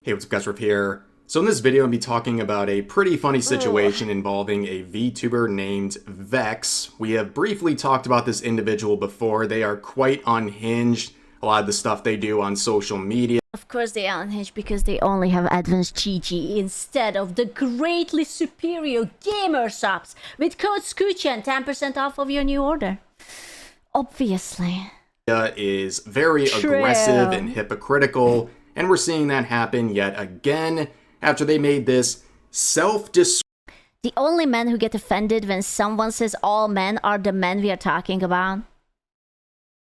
Hey, what's up guys, Riff here. So in this video, I'm going to be talking about a pretty funny situation involving a VTuber named Vex. We have briefly talked about this individual before. They are quite unhinged. A lot of the stuff they do on social media. Of course they are unhinged because they only have advanced GG instead of the greatly superior gamer shops with code SCOOCHA and 10% off of your new order. Obviously. Is very aggressive and hypocritical. And we're seeing that happen yet again after they made this self-description. The only men who get offended when someone says all men are the men we are talking about.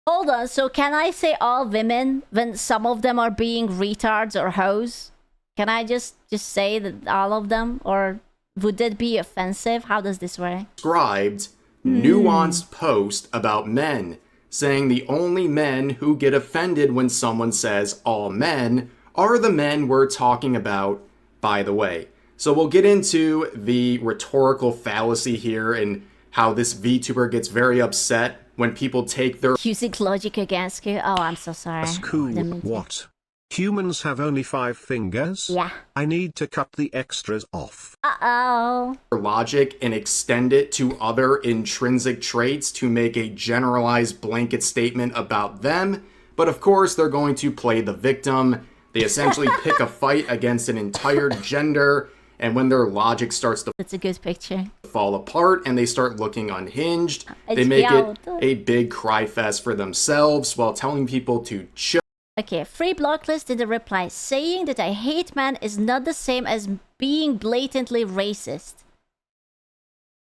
Hold on, so can I say all women when some of them are being retards or hoes? Can I just say that all of them? Or would that be offensive? How does this work? Described nuanced post about men, saying the only men who get offended when someone says all men are the men we're talking about, by the way. So we'll get into the rhetorical fallacy here and how this VTuber gets very upset when people take their Using logic against you? Oh, I'm so sorry. That's cool. What? Humans have only 5 fingers? Yeah. I need to cut the extras off. Uh-oh. logic and extend it to other intrinsic traits to make a generalized blanket statement about them. But of course, they're going to play the victim. They essentially pick a fight against an entire gender, and when their logic starts to That's a good picture. fall apart and they start looking unhinged, they make it a big cry fest for themselves while telling people to chill. Okay, free block list in the reply. Saying that I hate man is not the same as being blatantly racist.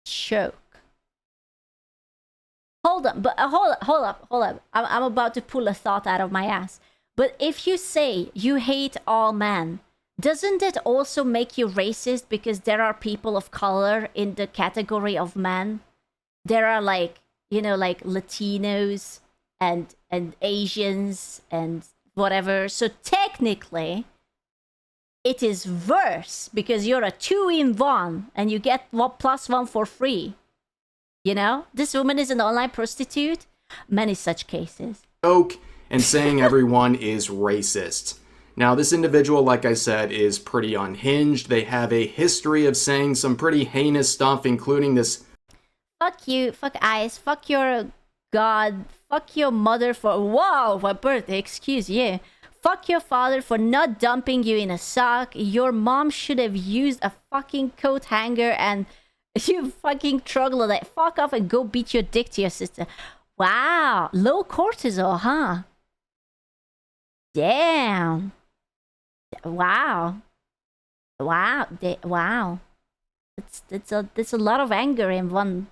Choke. Hold on, but hold up. I'm about to pull a thought out of my ass. But if you say you hate all men, doesn't that also make you racist because there are people of color in the category of men? There are like, you know, like Latinos and Asians and whatever. So technically, it is worse because you're a 2-in-1 and you get +1 for free. You know, this woman is an online prostitute. Many such cases. Joke and saying everyone is racist. Now, this individual, like I said, is pretty unhinged. They have a history of saying some pretty heinous stuff, including this. Fuck you, fuck eyes, fuck your god, fuck your mother for, wow, my birthday, excuse you. Fuck your father for not dumping you in a sock. Your mom should have used a fucking coat hanger and you fucking troglodyte. Fuck off and go beat your dick to your sister. Wow, low cortisol, huh? Damn. Wow. Wow. That's a lot of anger in one.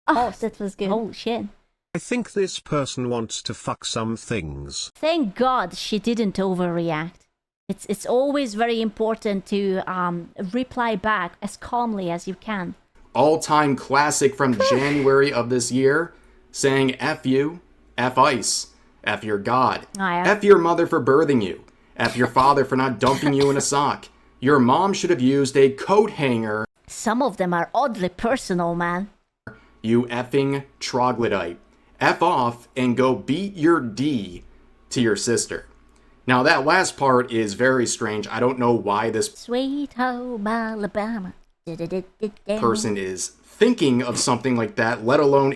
Oh, that was good. Holy shit. I think this person wants to fuck some things. Thank God she didn't overreact. It's always very important to reply back as calmly as you can. All-time classic from January of this year, saying F you, F ice, F your God, Oh, yeah. F your mother for birthing you, F your father for not dumping you in a sock. Your mom should have used a coat hanger. Some of them are oddly personal, man. You effing troglodyte. F off and go beat your D to your sister. Now that last part is very strange. I don't know why this Sweet home Alabama. person is thinking of something like that, let alone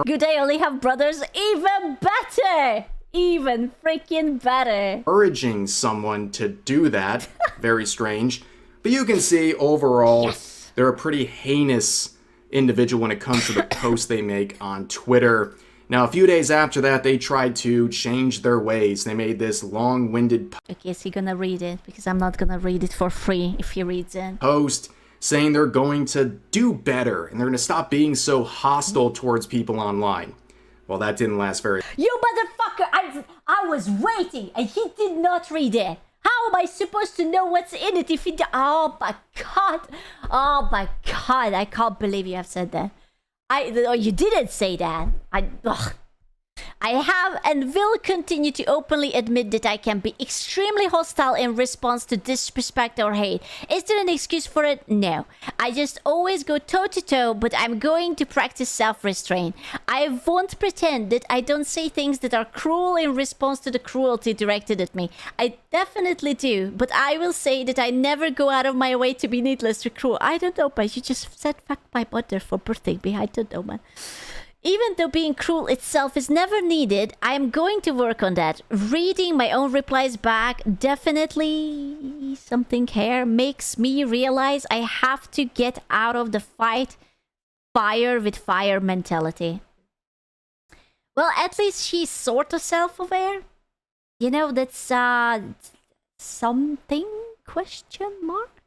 Good day, only have brothers. Even better. Even freaking better. encouraging someone to do that. Very strange. But you can see overall, they're a pretty heinous individual when it comes to the posts they make on Twitter. Now, a few days after that, they tried to change their ways. They made this long-winded Okay, is he gonna read it? Because I'm not gonna read it for free if he reads it. post saying they're going to do better and they're going to stop being so hostile towards people online. Well, that didn't last very. You motherfucker! I was waiting and he did not read it. How am I supposed to know what's in it if he oh my god! Oh my god! I can't believe you have said that. You didn't say that. I have and will continue to openly admit that I can be extremely hostile in response to disrespect or hate. Is there an excuse for it? No. I just always go toe to toe, but I'm going to practice self-restraint. I won't pretend that I don't say things that are cruel in response to the cruelty directed at me. I definitely do, but I will say that I never go out of my way to be needlessly cruel. I don't know, but you just said fuck my mother for birthday. I don't know, man. Even though being cruel itself is never needed, I am going to work on that. Reading my own replies back, definitely something here, makes me realize I have to get out of the fight fire with fire mentality. Well, at least she's sort of self-aware. You know, that's something, question mark?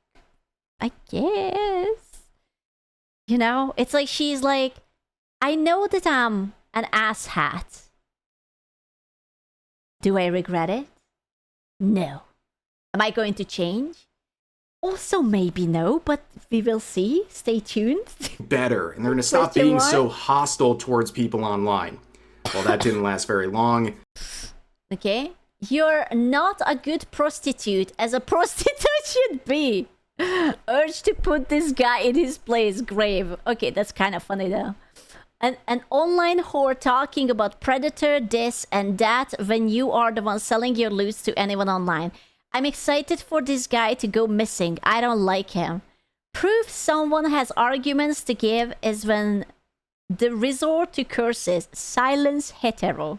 I guess. You know, it's like she's like, I know that I'm an asshat. Do I regret it? No. Am I going to change? Also, maybe no, but we will see. Stay tuned. Better, and they're going to stop being so hostile towards people online. Well, that didn't last very long. Okay. You're not a good prostitute, as a prostitute should be. Urge to put this guy in his place, grave. Okay, that's kind of funny though. An online whore talking about predator, this and that when you are the one selling your loot to anyone online. I'm excited for this guy to go missing. I don't like him. Proof someone has arguments to give is when the resort to curses. Silence hetero.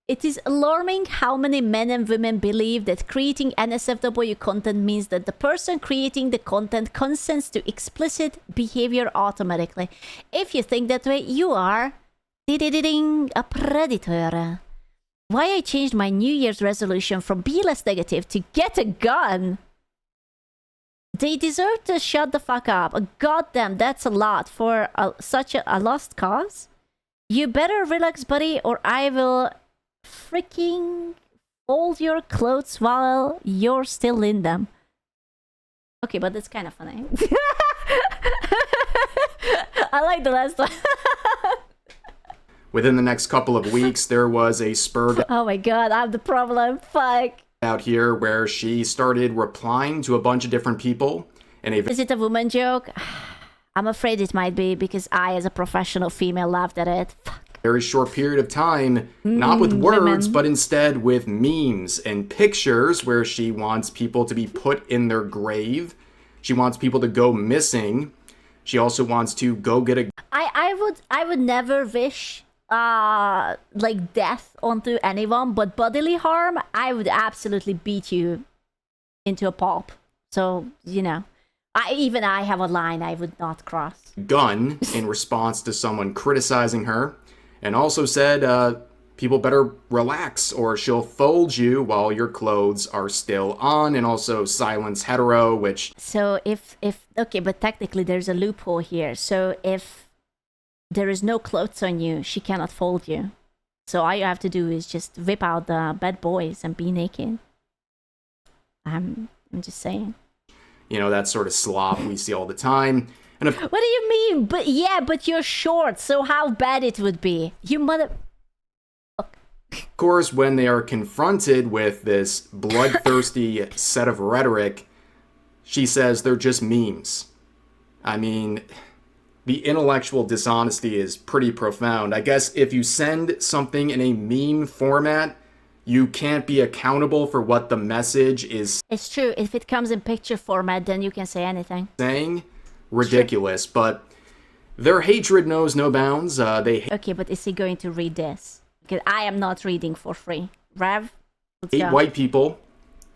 It is alarming how many men and women believe that creating NSFW content means that the person creating the content consents to explicit behavior automatically. If you think that way, you are a predator. Why I changed my New Year's resolution from be less negative to get a gun? They deserve to shut the fuck up. Goddamn, that's a lot for such a lost cause. You better relax, buddy, or I will freaking fold your clothes while you're still in them. Okay, but that's kind of funny. I like the last one. Within the next couple of weeks, there was a spur Oh my god, I'm the problem. Fuck. out here where she started replying to a bunch of different people in a Is it a woman joke? I'm afraid it might be because I, as a professional female, laughed at it. Fuck. very short period of time, not with words, but instead with memes and pictures where she wants people to be put in their grave. She wants people to go missing. She also wants to go get a... I would never wish like death onto anyone, but bodily harm, I would absolutely beat you into a pulp. So, you know, I have a line I would not cross. gun in response to someone criticizing her, and also said people better relax or she'll fold you while your clothes are still on, and also silence hetero, which... So if okay, but technically there's a loophole here. So if there is no clothes on you, she cannot fold you. So all you have to do is just whip out the bad boys and be naked. I'm just saying. You know, that sort of slop we see all the time. And of What do you mean? But yeah, but you're short, so how bad it would be. You mother... course, when they are confronted with this bloodthirsty set of rhetoric, she says they're just memes. I mean, the intellectual dishonesty is pretty profound. I guess if you send something in a meme format, you can't be accountable for what the message is It's true. If it comes in picture format, then you can say anything. saying. Ridiculous, but their hatred knows no bounds. They Okay, but is he going to read this? Because I am not reading for free. Rev, let's hate go. white people,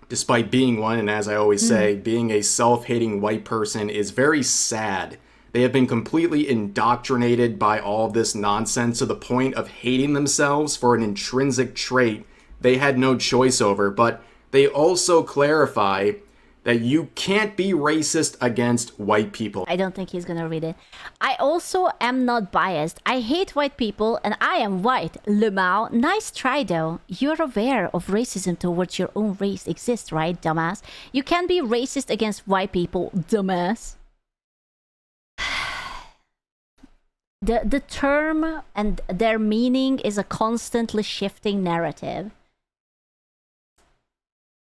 despite being one, and as I always say, being a self-hating white person is very sad. They have been completely indoctrinated by all this nonsense to the point of hating themselves for an intrinsic trait they had no choice over, but they also clarify that you can't be racist against white people. I don't think he's gonna read it. I also am not biased. I hate white people and I am white. Lemao, nice try though. You're aware of racism towards your own race exists, right, dumbass? You can't be racist against white people, dumbass. the term and their meaning is a constantly shifting narrative.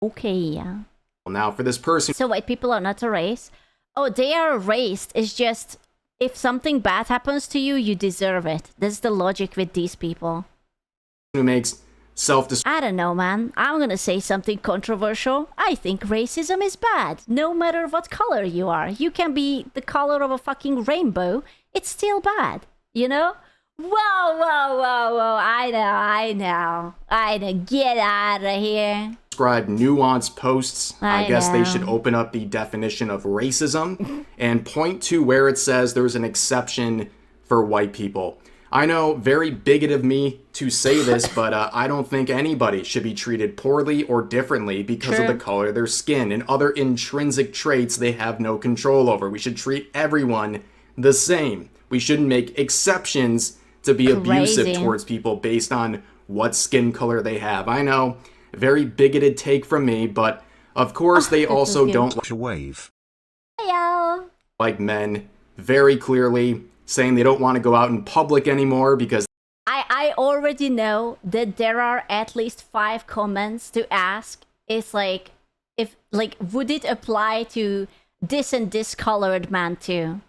Okay, yeah. Now, for this person So white people are not a race? Oh, they are a race. It's just if something bad happens to you, you deserve it. That's the logic with these people. who makes self I don't know, man. I'm gonna say something controversial. I think racism is bad, no matter what color you are. You can be the color of a fucking rainbow. It's still bad, you know? Whoa, whoa, whoa, whoa. I know. Get out of here. describe nuanced posts. I guess they know. should open up the definition of racism and point to where it says there's an exception for white people. I know, very bigoted of me to say this, but I don't think anybody should be treated poorly or differently because of the color of their skin and other intrinsic traits they have no control over. We should treat everyone the same. We shouldn't make exceptions to be abusive towards people based on what skin color they have. I know, very bigoted take from me, but of course they also don't Wave. Heyo. like men, very clearly saying they don't want to go out in public anymore because I already know that there are at least 5 comments to ask. It's like, if like, would it apply to this and this colored man too?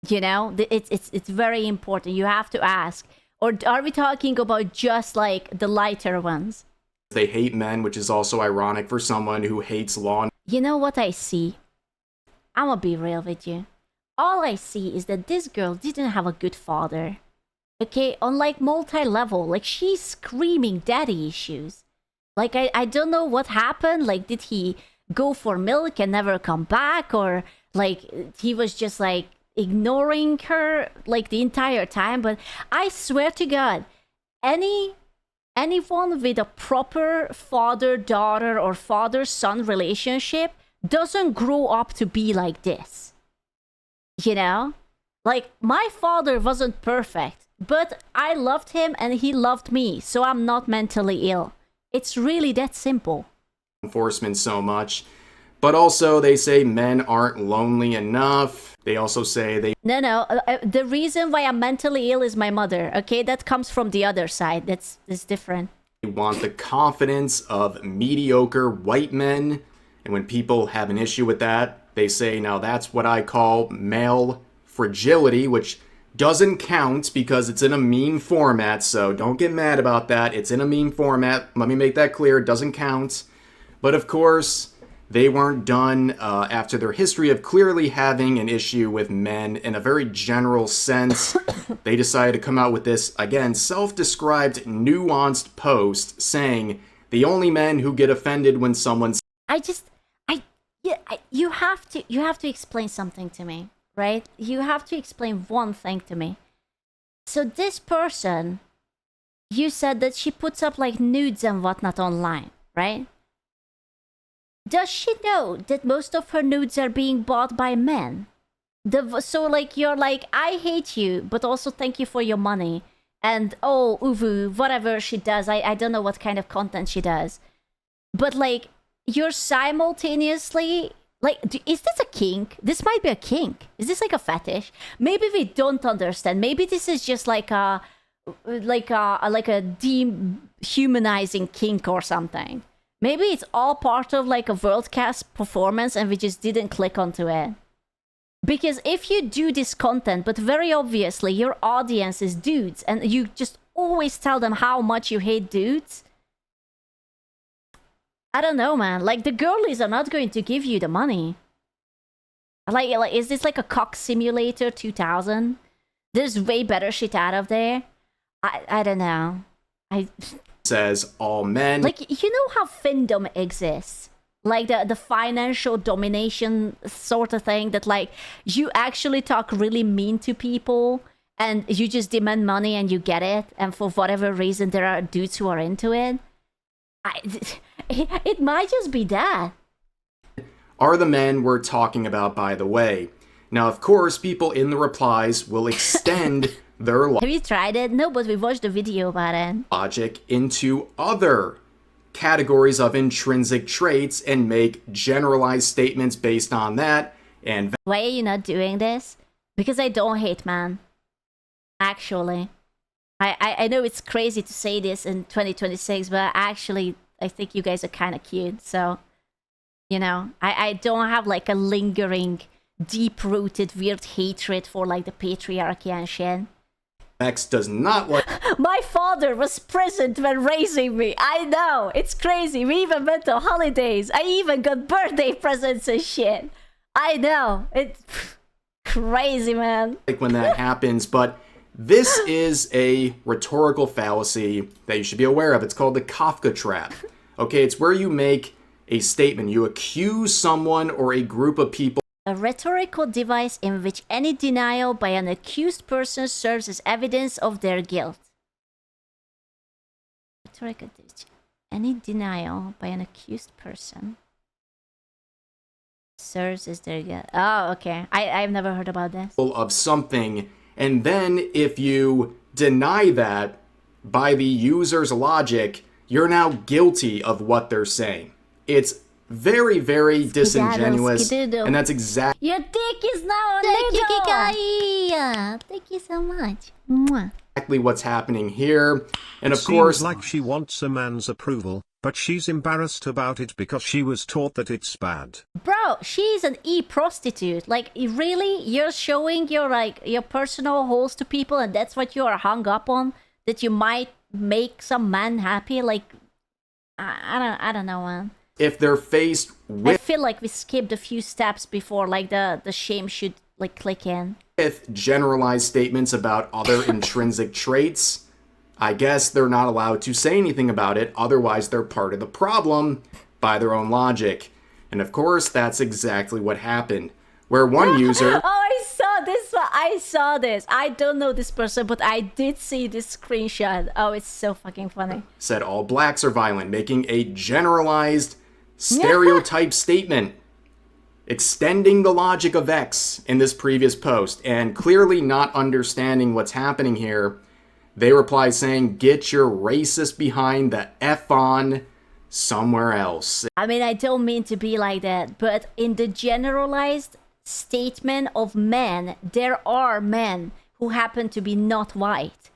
You know, it's very important. You have to ask. Or are we talking about just like the lighter ones? they hate men, which is also ironic for someone who hates law. You know what I see? I'm gonna be real with you. All I see is that this girl didn't have a good father. Okay, on like multi-level, like she's screaming daddy issues. Like I don't know what happened. Like, did he go for milk and never come back, or like he was just like ignoring her like the entire time? But I swear to God, anyone with a proper father-daughter or father-son relationship doesn't grow up to be like this. You know? Like, my father wasn't perfect, but I loved him and he loved me, so I'm not mentally ill. It's really that simple. Enforcement so much. But also, they say men aren't lonely enough. They also say they No. The reason why I'm mentally ill is my mother, okay? That comes from the other side. That's different. want the confidence of mediocre white men. And when people have an issue with that, they say, now that's what I call male fragility, which doesn't count because it's in a meme format. So don't get mad about that. It's in a meme format. Let me make that clear. It doesn't count. But of course, they weren't done after their history of clearly having an issue with men in a very general sense. They decided to come out with this, again, self-described nuanced post saying the only men who get offended when someone You have to explain something to me, right? You have to explain one thing to me. So this person, you said that she puts up like nudes and whatnot online, right? Does she know that most of her nudes are being bought by men? So like you're like, I hate you, but also thank you for your money. And oh, uvu, whatever she does, I don't know what kind of content she does. But like, you're simultaneously like, is this a kink? This might be a kink. Is this like a fetish? Maybe we don't understand. Maybe this is just like a dehumanizing kink or something. Maybe it's all part of like a world-class performance and we just didn't click onto it. Because if you do this content, but very obviously your audience is dudes and you just always tell them how much you hate dudes, I don't know, man. Like, the girlies are not going to give you the money. Like, is this like a cock simulator 2000? There's way better shit out of there. I don't know. says all men. Like, you know how findom exists? Like the financial domination sort of thing that like you actually talk really mean to people and you just demand money and you get it. And for whatever reason, there are dudes who are into it. It might just be that. Are the men we're talking about, by the way. Now, of course, people in the replies will extend their Have you tried it? No, but we watched a video about it. logic into other categories of intrinsic traits and make generalized statements based on that. And Why are you not doing this? Because I don't hate man. Actually, I know it's crazy to say this in 2026, but actually, I think you guys are kind of cute. So, I don't have like a lingering, deep-rooted, weird hatred for like the patriarchy and shit. X does not like My father was present when raising me. I know, it's crazy. We even went to holidays. I even got birthday presents and shit. I know, it's crazy, man. when that happens, but this is a rhetorical fallacy that you should be aware of. It's called the Kafka trap. Okay, it's where you make a statement. You accuse someone or a group of people. A rhetorical device in which any denial by an accused person serves as evidence of their guilt. Rhetorical device. Any denial by an accused person serves as their guilt. Oh, okay. I've never heard about this. Of something, and then if you deny that by the user's logic, you're now guilty of what they're saying. It's very, very disingenuous, and that's exactly Your dick is now a noodle. Thank you so much. Mwah. what's happening here. And of Seems course, like she wants a man's approval, but she's embarrassed about it because she was taught that it's bad. Bro, she's an e-prostitute. Like, really? You're showing your personal holes to people, and that's what you are hung up on? That you might make some man happy? Like, I don't know, man. if they're faced I with feel like we skipped a few steps before, like, the shame should, like, click in. generalized statements about other intrinsic traits, I guess they're not allowed to say anything about it, otherwise they're part of the problem by their own logic. And of course, that's exactly what happened. Where one user Oh, I saw this one. I saw this. I don't know this person, but I did see this screenshot. Oh, it's so fucking funny. said all blacks are violent, making a generalized stereotype statement, extending the logic of X in this previous post, and clearly not understanding what's happening here. They reply saying, "Get your racist behind the F on somewhere else." I mean, I don't mean to be like that, but in the generalized statement of men, there are men who happen to be not white.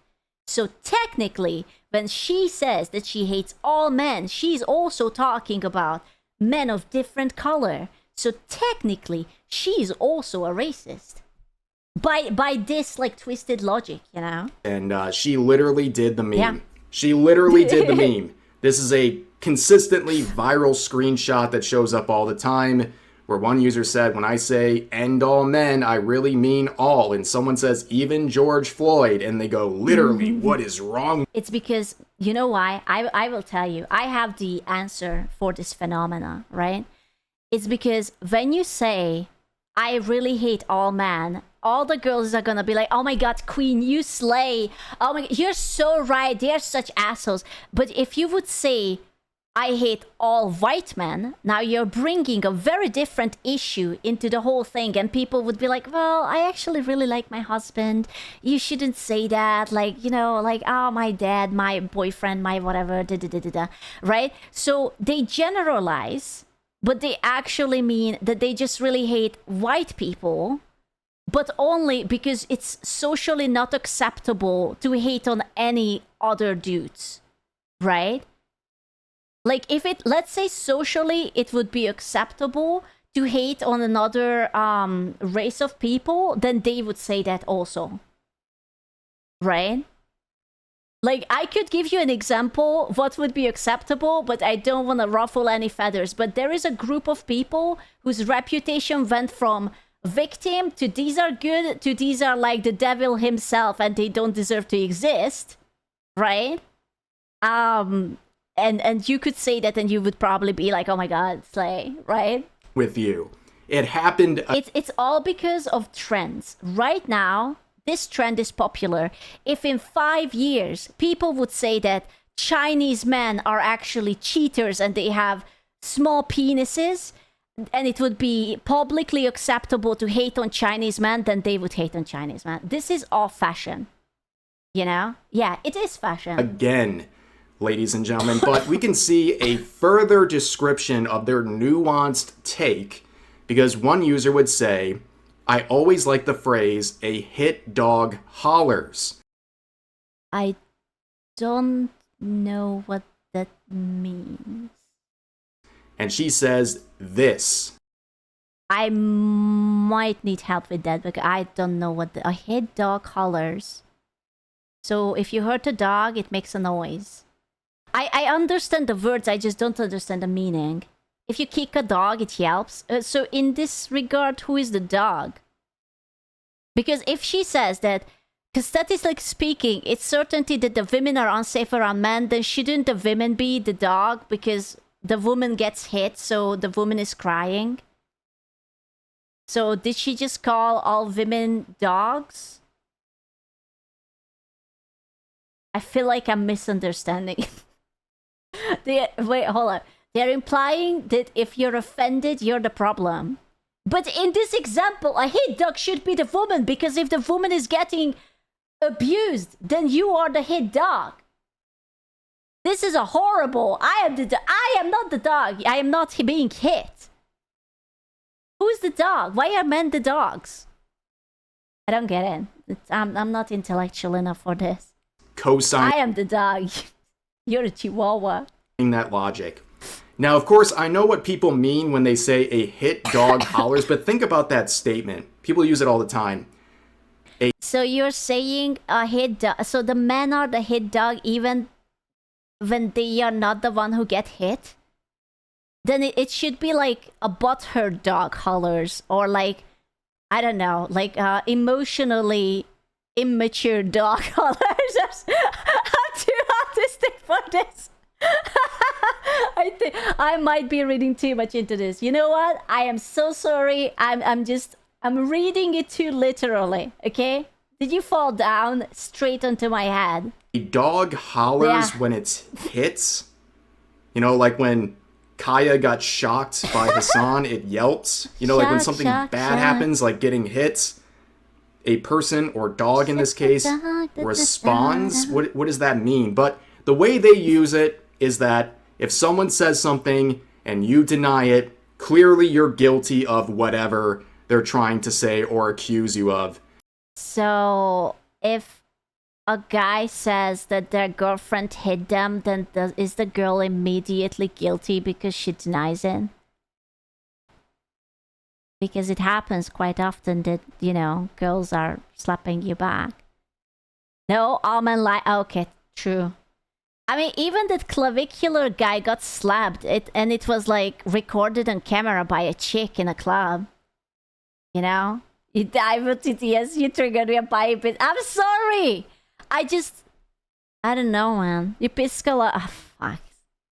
So technically, when she says that she hates all men, she's also talking about men of different color. So technically, she's also a racist. By this, like, twisted logic, you know? And she literally did the meme. Yeah. She literally did the meme. This is a consistently viral screenshot that shows up all the time, where one user said, "When I say end all men, I really mean all." And someone says, "Even George Floyd." And they go, "Literally, what is wrong?" It's because, you know why? I will tell you. I have the answer for this phenomena, right? It's because when you say, "I really hate all men," all the girls are gonna be like, "Oh my god, queen, you slay. Oh my god, you're so right. They're such assholes." But if you would say, "I hate all white men," now you're bringing a very different issue into the whole thing, and people would be like, "Well, I actually really like my husband. You shouldn't say that. Like, like, oh, my dad, my boyfriend, my whatever, da da da da da." Right? So they generalize, but they actually mean that they just really hate white people, but only because it's socially not acceptable to hate on any other dudes, right? Like, if let's say socially it would be acceptable to hate on another race of people, then they would say that also, right? Like, I could give you an example what would be acceptable, but I don't want to ruffle any feathers. But there is a group of people whose reputation went from victim to these are good to these are like the devil himself and they don't deserve to exist, right? And you could say that and you would probably be like, "Oh my god, slay," right? With you. It happened. It's all because of trends. Right now, this trend is popular. If in 5 years people would say that Chinese men are actually cheaters and they have small penises, and it would be publicly acceptable to hate on Chinese men, then they would hate on Chinese men. This is all fashion. You know? Yeah, it is fashion. Again, ladies and gentlemen, but we can see a further description of their nuanced take, because one user would say, I always like the phrase, a hit dog hollers. I don't know what that means. And she says this. I might need help with that because I don't know what a hit dog hollers. So if you hurt a dog, it makes a noise. I understand the words, I just don't understand the meaning. If you kick a dog, it yelps. So in this regard, who is the dog? Because if she says that, because statistically speaking, it's certainty that the women are unsafe around men, then shouldn't the women be the dog? Because the woman gets hit, so the woman is crying. So did she just call all women dogs? I feel like I'm misunderstanding. Wait, hold on. They're implying that if you're offended, you're the problem. But in this example, a hit dog should be the woman, because if the woman is getting abused, then you are the hit dog. This is a horrible. I am not the dog. I am not being hit. Who's the dog? Why are men the dogs? I don't get it. I'm not intellectual enough for this. Co-sign. I am the dog. You're a chihuahua. That logic. Now, of course, I know what people mean when they say a hit dog hollers, but think about that statement. People use it all the time. So you're saying a hit dog. So the men are the hit dog even when they are not the one who get hit? Then it should be like a butthurt dog hollers, or like, I don't know, like emotionally immature dog hollers. I'm too autistic for this. I think I might be reading too much into this. You know what? I am so sorry. I'm reading it too literally. Okay? Did you fall down straight onto my head? A dog hollers when it hits. You know, like when Kaya got shocked by Hassan, it yelps. You know, like when something bad happens, like getting hit. A person or dog in this case responds. What does that mean? But the way they use it is that if someone says something and you deny it, clearly you're guilty of whatever they're trying to say or accuse you of. So if a guy says that their girlfriend hit them, then is the girl immediately guilty because she denies it? Because it happens quite often that, you know, girls are slapping you back. No, all men lie. Okay, true. I mean, even that clavicular guy got slapped, and it was like recorded on camera by a chick in a club. You know? You diverted, yes, you triggered me by a bit. I'm sorry! I don't know, man. You pissed a lot. Oh, fuck.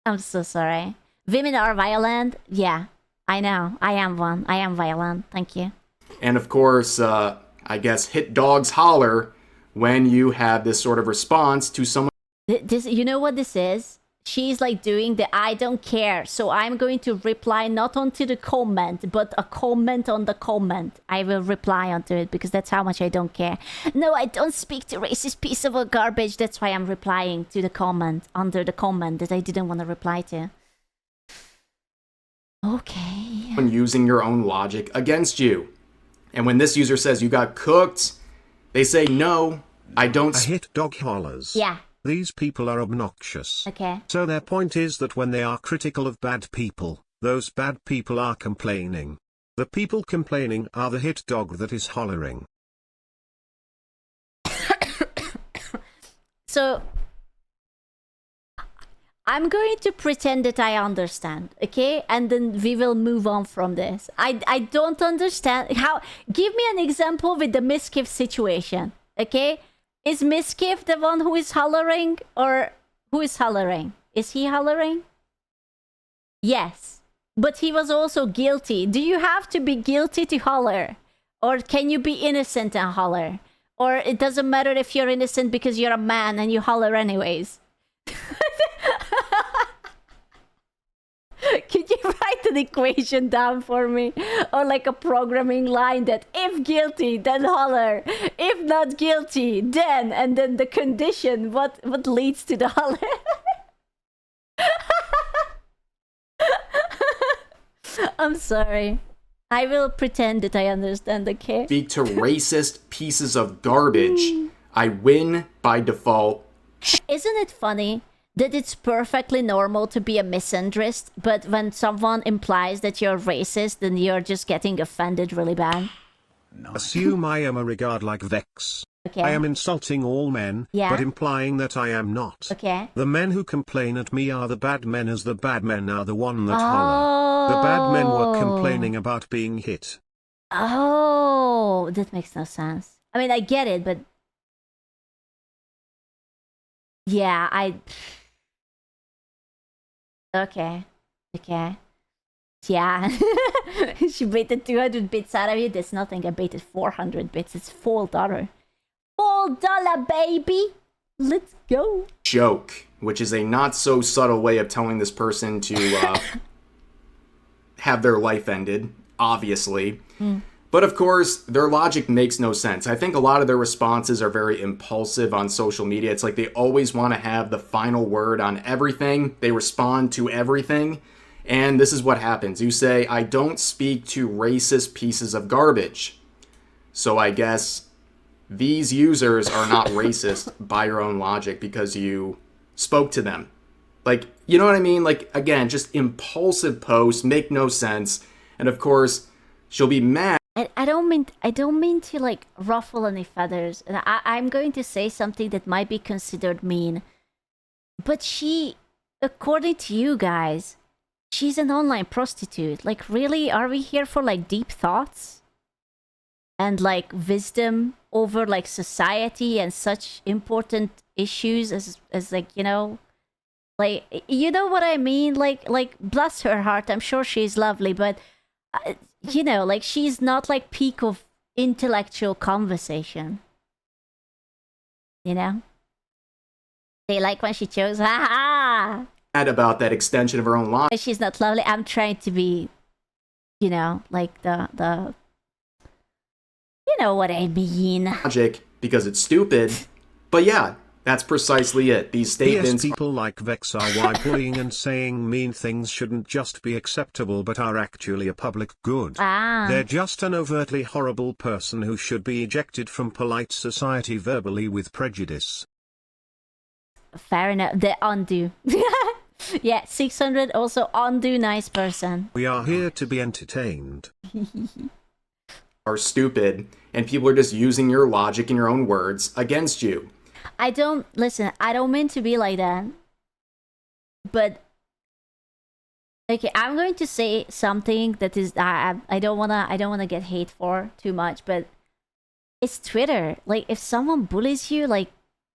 I'm so sorry. Women are violent? Yeah, I know. I am one. I am violent. Thank you. And of course, I guess hit dogs holler when you have this sort of response to someone. This, you know what this is? She's like doing the I don't care. So I'm going to reply not onto the comment, but a comment on the comment. I will reply onto it because that's how much I don't care. No, I don't speak to racist piece of garbage. That's why I'm replying to the comment, under the comment that I didn't want to reply to. Okay. Using your own logic against you. And when this user says you got cooked, they say, no, I don't. A hit dog hollers. Yeah. These people are obnoxious. Okay. So their point is that when they are critical of bad people, those bad people are complaining. The people complaining are the hit dog that is hollering. So, I'm going to pretend that I understand, okay? And then we will move on from this. I don't understand how. Give me an example with the Miskiff situation, okay? Is Miskiff the one who is hollering, or who is hollering? Is he hollering? Yes, but he was also guilty. Do you have to be guilty to holler? Or can you be innocent and holler? Or it doesn't matter if you're innocent because you're a man and you holler anyways? Could you write an equation down for me? Or like a programming line that if guilty, then holler. If not guilty, then, and then the condition, what leads to the holler? I'm sorry. I will pretend that I understand, okay? speak to racist pieces of garbage, I win by default. Isn't it funny that it's perfectly normal to be a misandrist, but when someone implies that you're racist, then you're just getting offended really bad? Assume I am a regard like Vex. Okay. I am insulting all men, Yeah. but implying that I am not. Okay. The men who complain at me are the bad men, as the bad men are the one that holler. The bad men were complaining about being hit. Oh, that makes no sense. I mean, I get it, but yeah, okay. Yeah. She baited 200 bits out of you. That's nothing. I baited 400 bits. It's $4. $4, baby. Let's go. Joke, which is a not so subtle way of telling this person to have their life ended, obviously. But of course, their logic makes no sense. I think a lot of their responses are very impulsive on social media. It's like they always want to have the final word on everything. They respond to everything. And this is what happens. You say, I don't speak to racist pieces of garbage. So I guess these users are not racist by your own logic because you spoke to them. Like, you know what I mean? Like, again, just impulsive posts, make no sense. And of course, she'll be mad. I don't mean to like ruffle any feathers, and I'm going to say something that might be considered mean, but she, according to you guys, she's an online prostitute. Like, really, are we here for like deep thoughts and like wisdom over like society and such important issues as like, you know, like, you know what I mean? Like bless her heart, I'm sure she's lovely, but you know, like, she's not like peak of intellectual conversation. You know? They like when she chose, ha Mad about that extension of her own logic. she's not lovely. I'm trying to be, you know, like the you know what I mean. Logic because it's stupid. But yeah, that's precisely it. These statements. Yes, people like Vex are why bullying and saying mean things shouldn't just be acceptable but are actually a public good. They're just an overtly horrible person who should be ejected from polite society verbally with prejudice. Fair enough. The undo. Yeah, 600 also undo, nice person. We are here to be entertained. Are stupid, and people are just using your logic and your own words against you. I don't mean to be like that. But okay, I'm going to say something that is I don't wanna get hate for too much, but it's Twitter. Like, if someone bullies you, like,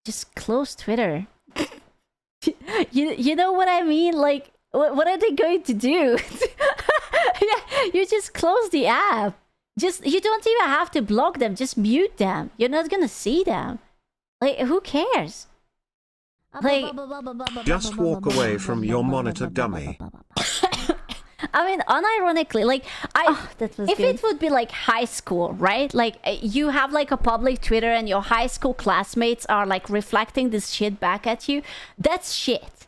just close Twitter. You know what I mean? Like, what are they going to do? Yeah, you just close the app. You don't even have to block them. Just mute them. You're not gonna see them. Like, who cares? Like, Just walk away from your monitor, dummy. I mean, unironically, like, if it would be like high school, right? Like, you have like a public Twitter and your high school classmates are like reflecting this shit back at you, that's shit.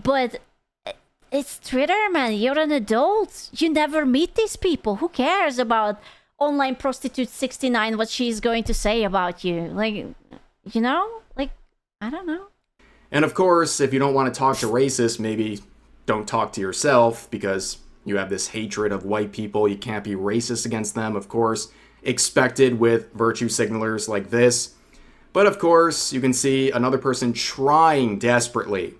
But it's Twitter, man. You're an adult. You never meet these people. Who cares about online prostitute 69, what she's going to say about you? Like, you know? Like, I don't know. And of course, if you don't want to talk to racists, maybe don't talk to yourself because you have this hatred of white people. You can't be racist against them, of course. Expected with virtue signalers like this. But of course, you can see another person trying desperately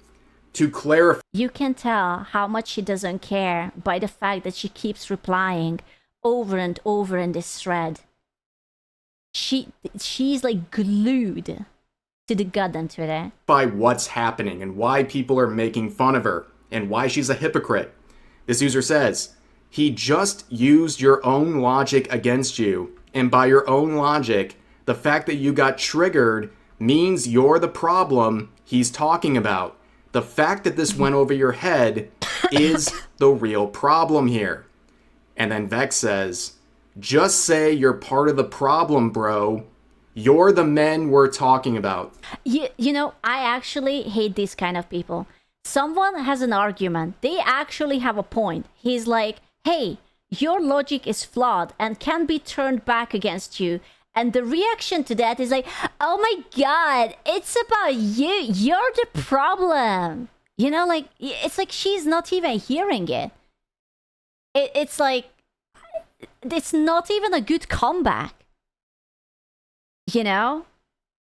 to clarify. You can tell how much she doesn't care by the fact that she keeps replying over and over in this thread. She's like glued to the goddamn Twitter. By what's happening and why people are making fun of her and why she's a hypocrite. This user says, he just used your own logic against you. And by your own logic, the fact that you got triggered means you're the problem he's talking about. The fact that this went over your head is the real problem here. And then Vex says, just say you're part of the problem, bro. You're the men we're talking about. You know, I actually hate these kind of people. Someone has an argument. They actually have a point. He's like, hey, your logic is flawed and can be turned back against you. And the reaction to that is like, oh my god, it's about you. You're the problem. You know, like, it's like she's not even hearing it. It's like, it's not even a good comeback. You know?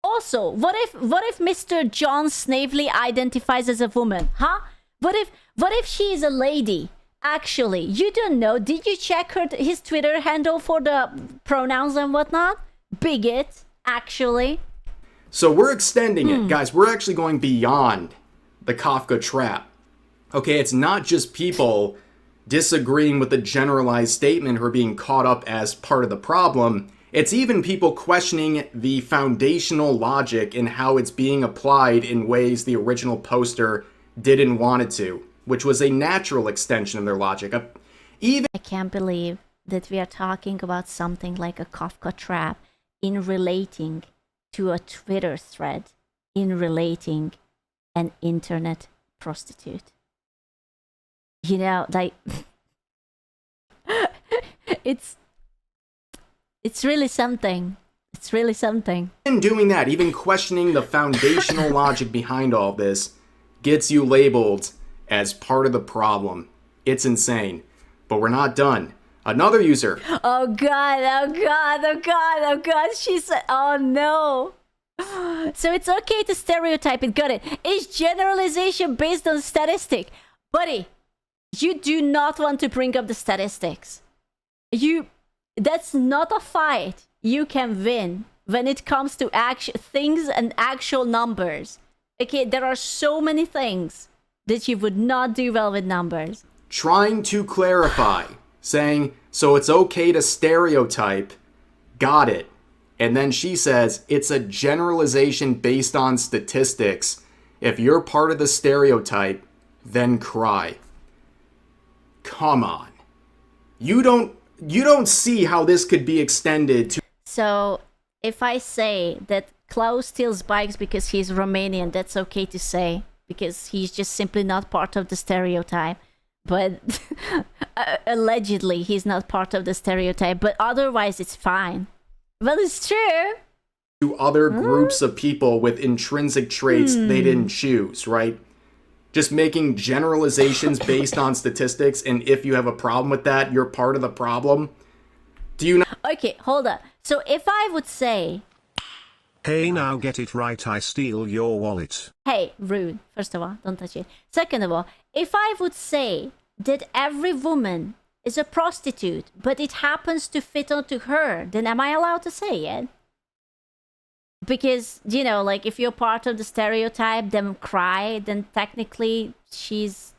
Also, what if Mr. John Snavely identifies as a woman? Huh? What if she is a lady? Actually, you don't know. Did you check his Twitter handle for the pronouns and whatnot? Bigot, actually. So we're extending it. Guys, we're actually going beyond the Kafka trap. Okay, it's not just people disagreeing with the generalized statement who are being caught up as part of the problem. It's even people questioning the foundational logic in how it's being applied in ways the original poster didn't want it to, which was a natural extension of their logic. I can't believe that we are talking about something like a Kafka trap in relating to a Twitter thread, in relating an internet prostitute. You know, like, it's really something. It's really something. In doing that, even questioning the foundational logic behind all this gets you labeled as part of the problem. It's insane. But we're not done. Another user. Oh god, oh god, oh god, oh god. She said, oh no. So it's okay to stereotype it. Got it. It's generalization based on statistic. Buddy, you do not want to bring up the statistics. That's not a fight you can win when it comes to things and actual numbers. Okay, there are so many things that you would not do well with numbers. Trying to clarify, saying, so it's okay to stereotype, got it. And then she says, it's a generalization based on statistics. If you're part of the stereotype, then cry. Come on. You don't see how this could be extended to... So, if I say that Klaus steals bikes because he's Romanian, that's okay to say, because he's just simply not part of the stereotype. But allegedly, he's not part of the stereotype, but otherwise it's fine. Well, it's true. To other groups of people with intrinsic traits they didn't choose, right? Just making generalizations based on statistics, and if you have a problem with that, you're part of the problem. Do you know? Okay, hold on. So if I would say, hey, now get it right, I steal your wallet. Hey, rude. First of all, don't touch it. Second of all, if I would say that every woman is a prostitute, but it happens to fit onto her, then am I allowed to say it? Because, you know, like, if you're part of the stereotype, then cry, then technically she's,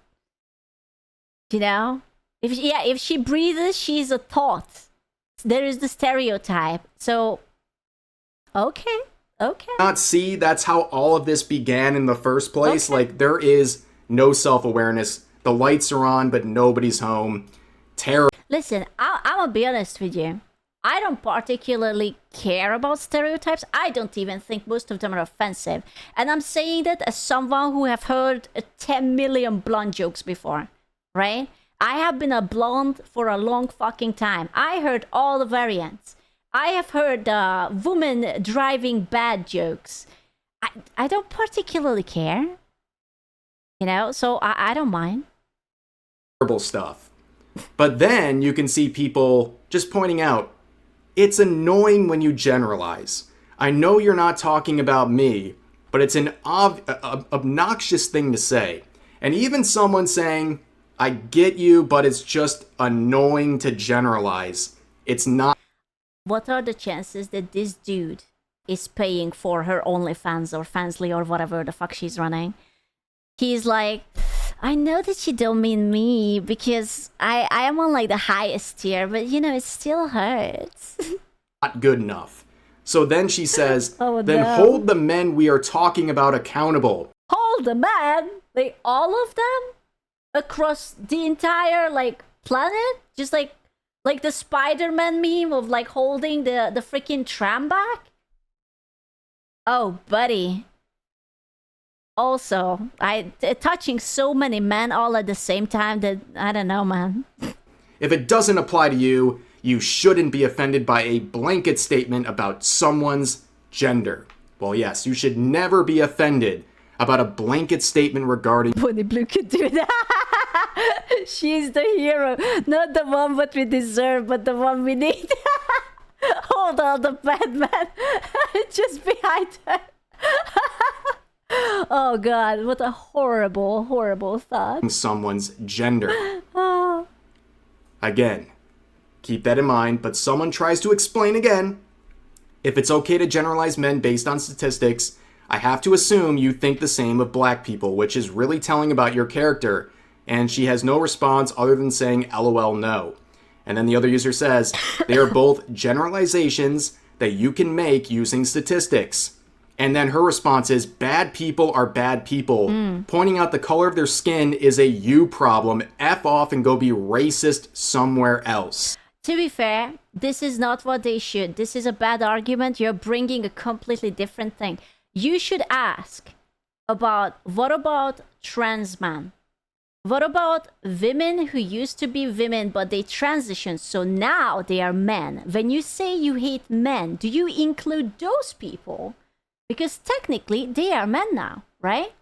you know? If she breathes, she's a thought. There is the stereotype. So, okay. Not see, that's how all of this began in the first place. Okay. Like, there is no self-awareness. The lights are on, but nobody's home. Terrible. Listen, I'm gonna be honest with you. I don't particularly care about stereotypes. I don't even think most of them are offensive. And I'm saying that as someone who have heard 10 million blonde jokes before, right? I have been a blonde for a long fucking time. I heard all the variants. I have heard woman driving bad jokes. I don't particularly care. You know, so I don't mind. Terrible stuff. But then you can see people just pointing out, it's annoying when you generalize. I know you're not talking about me, but it's an obnoxious thing to say. And even someone saying, I get you, but it's just annoying to generalize. It's not. What are the chances that this dude is paying for her OnlyFans or Fansly or whatever the fuck she's running? He's like, I know that you don't mean me because I am on like the highest tier, but you know, it still hurts. Not good enough. So then she says, then hold the men we are talking about accountable. Hold the men? Like all of them? Across the entire like planet? Just like the Spider-Man meme of like holding the freaking tram back? Oh, buddy. Also, touching so many men all at the same time that, I don't know, man. if it doesn't apply to you, you shouldn't be offended by a blanket statement about someone's gender. Well, yes, you should never be offended about a blanket statement regarding Bonnie Blue could do that. She's the hero. Not the one what we deserve, but the one we need. Hold on, the Batman. Just behind her. Oh god, what a horrible, horrible thought. someone's gender. Oh. Again, keep that in mind, but someone tries to explain again. If it's okay to generalize men based on statistics, I have to assume you think the same of black people, which is really telling about your character. And she has no response other than saying LOL no. And then the other user says, they are both generalizations that you can make using statistics. And then her response is, bad people are bad people. Pointing out the color of their skin is a you problem. F off and go be racist somewhere else. To be fair, this is not what they should. This is a bad argument. You're bringing a completely different thing. You should ask about, what about trans men? What about women who used to be women but they transitioned, so now they are men? When you say you hate men, do you include those people? Because technically they are men now, right?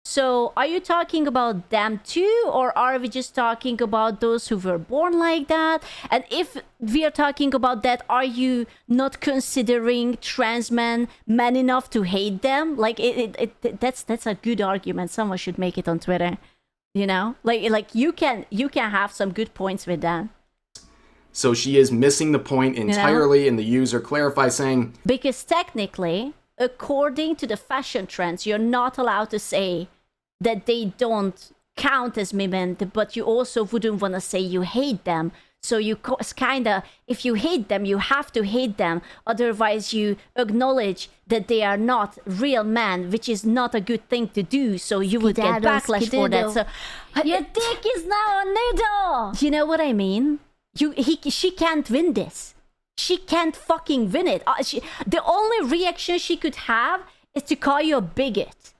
So are you talking about them too, or are we just talking about those who were born like that? And if we are talking about that, are you not considering trans men man enough to hate them? Like that's a good argument. Someone should make it on Twitter. You know, like you can have some good points with that. So she is missing the point entirely, you know? And the user clarifies saying, because technically, according to the fashion trends, you're not allowed to say that they don't count as women, but you also wouldn't want to say you hate them. So you kind of, if you hate them, you have to hate them. Otherwise, you acknowledge that they are not real men, which is not a good thing to do. So you would get backlash for that. So your dick is now a noodle. You know what I mean? She can't win this. She can't fucking win it. The only reaction she could have is to call you a bigot,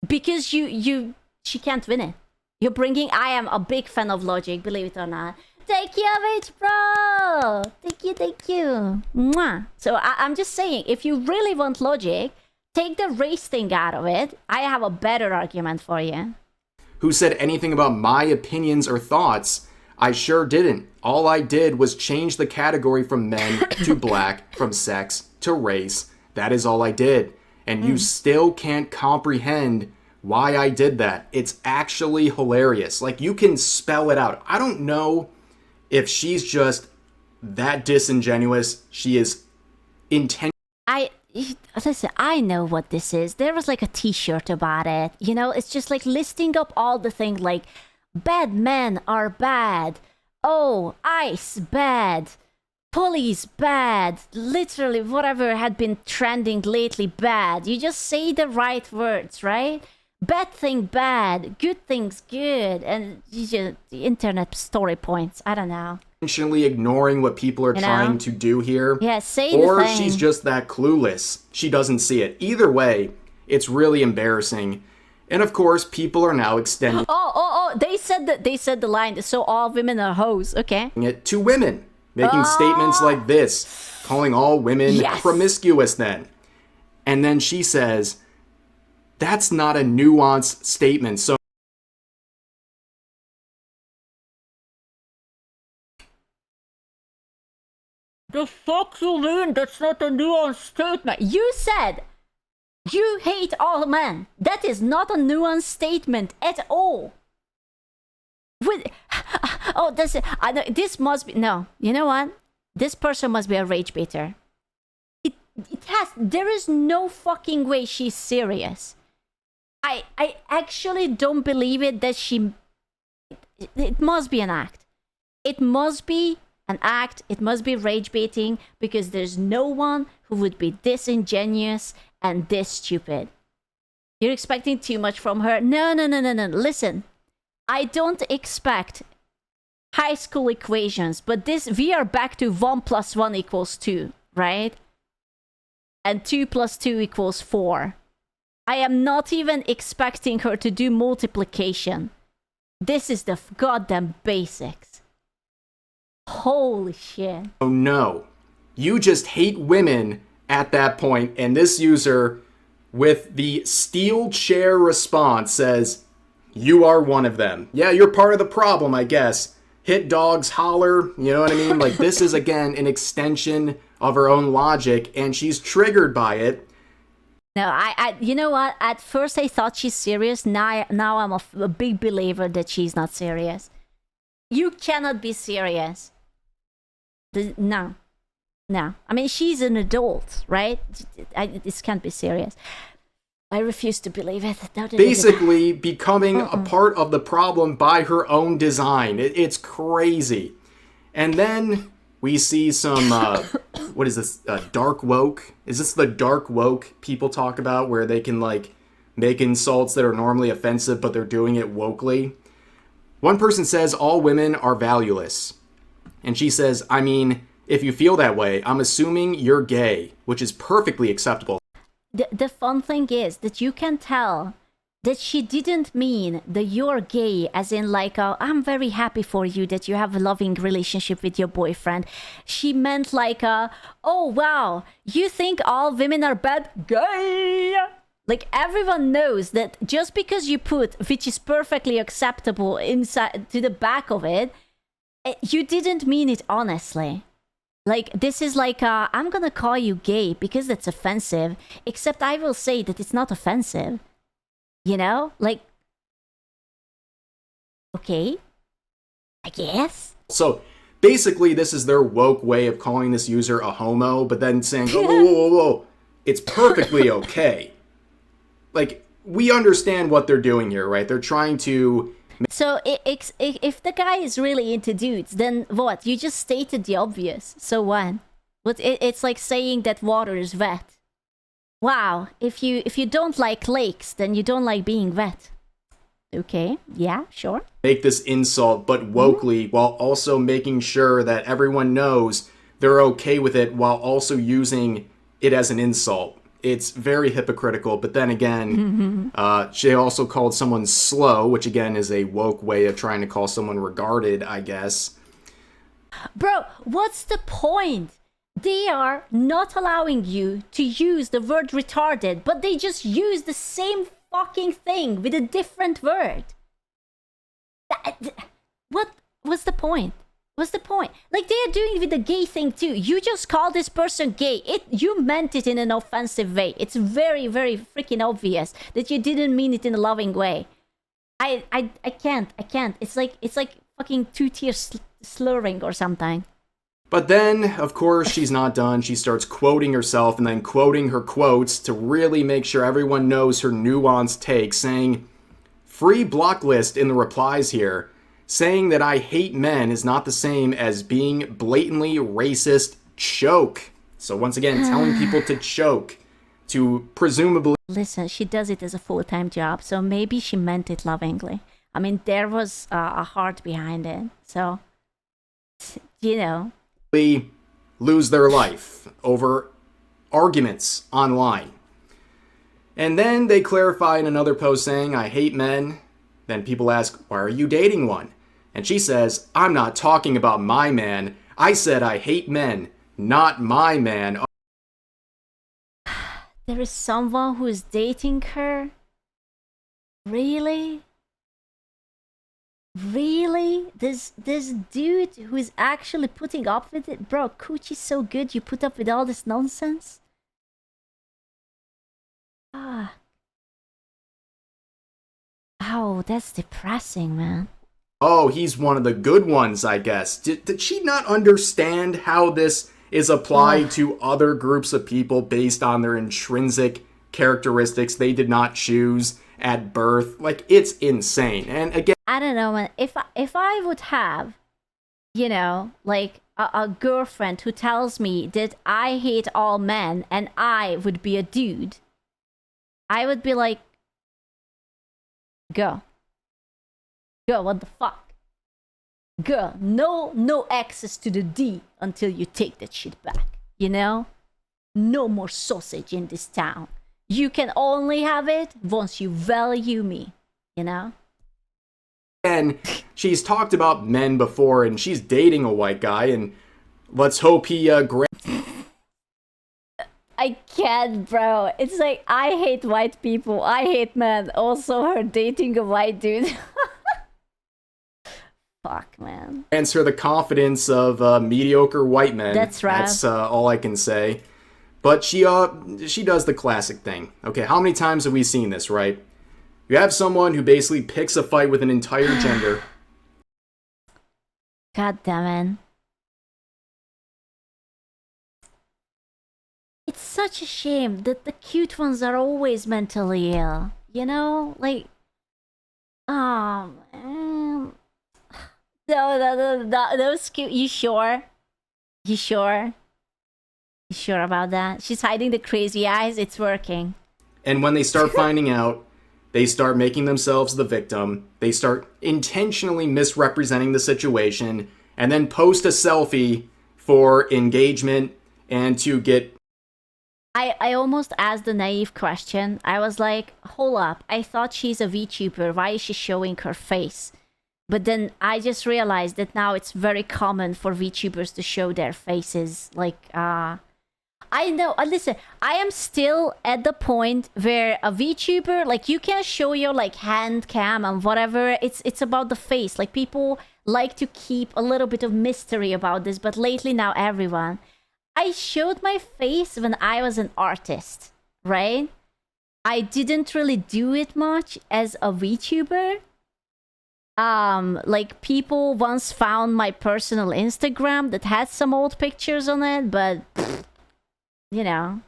because she can't win it. You're bringing. I am a big fan of logic, believe it or not. Thank you, H bro. Thank you. Mwah. So I'm just saying, if you really want logic, take the race thing out of it. I have a better argument for you. Who said anything about my opinions or thoughts? I sure didn't. All I did was change the category from men to black, from sex to race. That is all I did. And you still can't comprehend why I did that. It's actually hilarious. Like, you can spell it out. I don't know if she's just that disingenuous. She is intentional. Listen, I know what this is. There was like a t-shirt about it. You know, it's just like listing up all the things like, bad men are bad. Oh, ice, bad. Police, bad. Literally, whatever had been trending lately, bad. You just say the right words, right? Bad thing, bad. Good thing's good. And the internet story points. I don't know. Intentionally ignoring what people are trying to do here. Yeah, say the thing. Or she's just that clueless. She doesn't see it. Either way, it's really embarrassing. And of course, people are now extending they said the line, so all women are hoes. Okay. It to women, making statements like this, calling all women promiscuous then. And then she says, that's not a nuanced statement. So the fuck you mean? That's not a nuanced statement. You said you hate all men. That is not a nuanced statement at all. This must be, no, you know what? This person must be a rage baiter. There is no fucking way she's serious. I actually don't believe it that it must be an act. It must be an act. It must be rage baiting, because there's no one who would be disingenuous and this stupid. You're expecting too much from her. No. Listen, I don't expect high school equations, but we are back to 1 + 1 = 2, right? And 2 + 2 = 4. I am not even expecting her to do multiplication. This is the goddamn basics. Holy shit. Oh no, you just hate women at that point, and this user with the steel chair response says, you are one of them. Yeah, you're part of the problem, I guess. Hit dogs, holler, you know what I mean? Like, this is, again, an extension of her own logic, and she's triggered by it. No, you know what? At first I thought she's serious. Now I'm a big believer that she's not serious. You cannot be serious. No. I mean, she's an adult, right? This can't be serious. I refuse to believe it. Basically becoming a part of the problem by her own design. It's crazy. And then we see some, what is this, dark woke? Is this the dark woke people talk about, where they can, like, make insults that are normally offensive, but they're doing it wokely? One person says all women are valueless. And she says, I mean, if you feel that way, I'm assuming you're gay, which is perfectly acceptable. The fun thing is that you can tell that she didn't mean that you're gay as in like, I'm very happy for you that you have a loving relationship with your boyfriend. She meant like, oh wow, you think all women are bad? Gay! Like, everyone knows that just because you put, which is perfectly acceptable, inside to the back of it, you didn't mean it honestly. Like, this is like, I'm gonna call you gay because that's offensive, except I will say that it's not offensive. You know? Like, okay, I guess. So, basically, this is their woke way of calling this user a homo, but then saying, oh, whoa, it's perfectly okay. Like, we understand what they're doing here, right? They're trying to... So if the guy is really into dudes, then what? You just stated the obvious. So what? But it's like saying that water is wet. Wow. If you don't like lakes, then you don't like being wet. Okay. Yeah. Sure. Make this insult, but wokely, while also making sure that everyone knows they're okay with it, while also using it as an insult. It's very hypocritical, but then again, she also called someone slow, which again is a woke way of trying to call someone regarded, I guess. Bro, what's the point? They are not allowing you to use the word retarded, but they just use the same fucking thing with a different word. What was the point? What's the point? Like, they are doing it with the gay thing too. You just call this person gay. You meant it in an offensive way. It's very, very freaking obvious that you didn't mean it in a loving way. I can't. It's like fucking two-tier slurring or something. But then, of course, she's not done. She starts quoting herself and then quoting her quotes to really make sure everyone knows her nuanced take, saying, free block list in the replies here. Saying that I hate men is not the same as being blatantly racist. Choke. So once again, telling people to choke, to presumably... Listen, she does it as a full-time job, so maybe she meant it lovingly. I mean, there was a heart behind it, so, you know. Lose their life over arguments online. And then they clarify in another post saying, I hate men. Then people ask, why are you dating one? And she says, I'm not talking about my man. I said I hate men, not my man. There is someone who is dating her? Really? Really? This dude who is actually putting up with it? Bro, coochie's so good you put up with all this nonsense? Ah. Oh, that's depressing, man. Oh, he's one of the good ones, I guess. Did she not understand how this is applied to other groups of people based on their intrinsic characteristics they did not choose at birth? Like, it's insane. And again, I don't know, man. If I would have, you know, like a girlfriend who tells me that I hate all men and I would be a dude, I would be like, Go, what the fuck? Girl, no access to the D until you take that shit back, you know? No more sausage in this town. You can only have it once you value me, you know? again, she's talked about men before, and she's dating a white guy, and let's hope he I can't, bro. It's like, I hate white people. I hate men. Also, her dating a white dude. Fuck, man. grants her the confidence of mediocre white men. That's right. That's all I can say. But she does the classic thing. Okay, how many times have we seen this, right? You have someone who basically picks a fight with an entire gender. God damn it. It's such a shame that the cute ones are always mentally ill. You know? Like, oh, man. No, those cute. You sure? You sure? You sure about that? She's hiding the crazy eyes. It's working. And when they start finding out, they start making themselves the victim. They start intentionally misrepresenting the situation and then post a selfie for engagement and to get... I almost asked the naive question. I was like, hold up. I thought she's a VTuber. Why is she showing her face? But then I just realized that now it's very common for VTubers to show their faces. Like, I know, listen, I am still at the point where a VTuber, like, you can show your, like, hand cam and whatever. It's about the face. Like, people like to keep a little bit of mystery about this, but lately now everyone. I showed my face when I was an artist, right? I didn't really do it much as a VTuber. Like, people once found my personal Instagram that had some old pictures on it, but you know,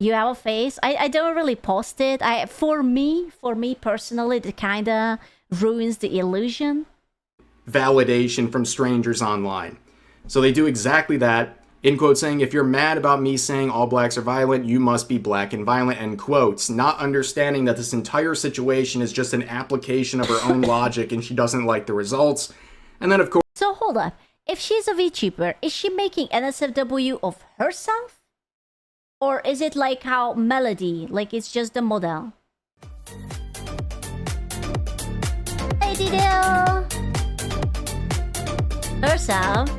you have a face. I don't really post it. For me personally, it kind of ruins the illusion. Validation from strangers online. So they do exactly that. In quote, saying, if you're mad about me saying all blacks are violent, you must be black and violent, end quotes. Not understanding that this entire situation is just an application of her own logic and she doesn't like the results. And then, of course... So hold up. If she's a VTuber, is she making NSFW of herself? Or is it like how Melody, like it's just the model? Hey, Diddle! Herself.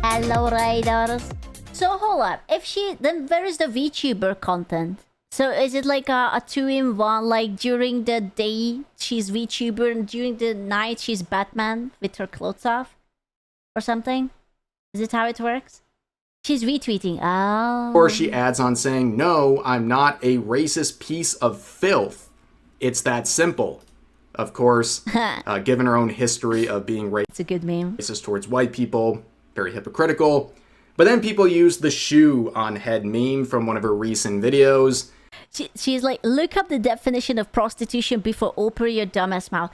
Hello, Raiders. So hold up. If she, then where is the VTuber content? So is it like a 2-in-1? Like during the day she's VTuber and during the night she's Batman with her clothes off, or something? Is it how it works? She's retweeting. Oh. Or she adds on saying, no, I'm not a racist piece of filth. It's that simple. Of course, given her own history of being it's a good meme. Racist towards white people, very hypocritical. But then people use the shoe on head meme from one of her recent videos. She's like, look up the definition of prostitution before opening your dumbass mouth.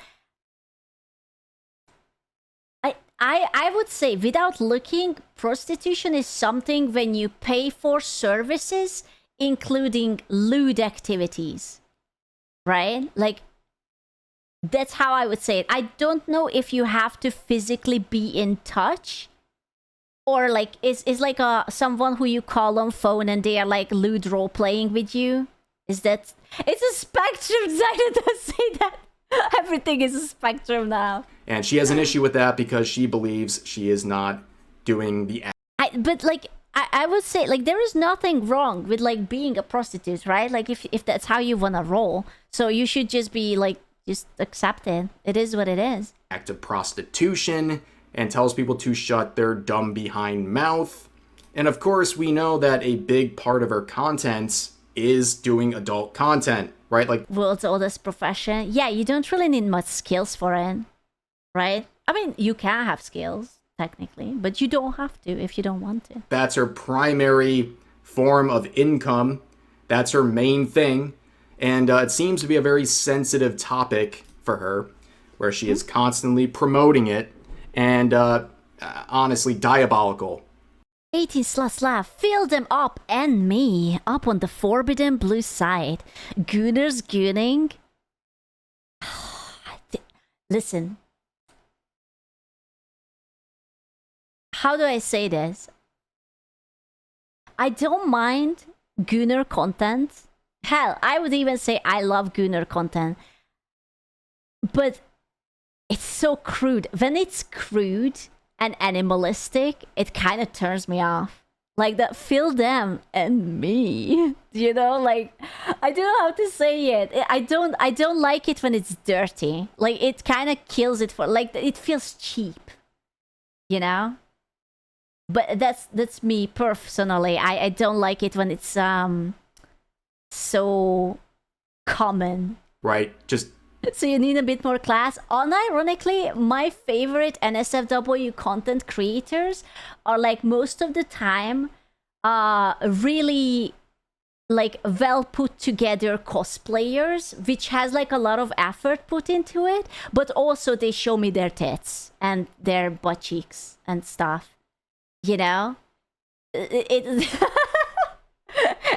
I would say, without looking, prostitution is something when you pay for services, including lewd activities. Right? Like, that's how I would say it. I don't know if you have to physically be in touch, or like is like someone who you call on phone and they are like lewd role playing with you. Is that... It's a spectrum. I don't say that. Everything is a spectrum now. And she has an issue with that because she believes she is not doing the... But like, I would say, like, there is nothing wrong with like being a prostitute, right? Like, if that's how you want to roll, so you should just be like, just accept it. It is what it is. Act of prostitution, and tells people to shut their dumb behind mouth. And of course, we know that a big part of her content is doing adult content, right? Like, world's oldest profession. Yeah, you don't really need much skills for it, right? I mean, you can have skills, technically, but you don't have to if you don't want to. That's her primary form of income. That's her main thing. And it seems to be a very sensitive topic for her, where she is constantly promoting it, and honestly, diabolical. 18 // fill them up and me up on the forbidden blue side. Gooners gooning. Listen. How do I say this? I don't mind gooner content. Hell, I would even say I love gooner content. but it's so crude. When it's crude and animalistic, it kind of turns me off. Like that, feel them and me. You know, like I don't know how to say it. I don't like it when it's dirty. Like it kind of kills it for like it feels cheap. You know? But that's me personally. I don't like it when it's so common. Right. Just so you need a bit more class. Unironically, my favorite NSFW content creators are like most of the time really like well put together cosplayers, which has like a lot of effort put into it, but also they show me their tits and their butt cheeks and stuff, you know? It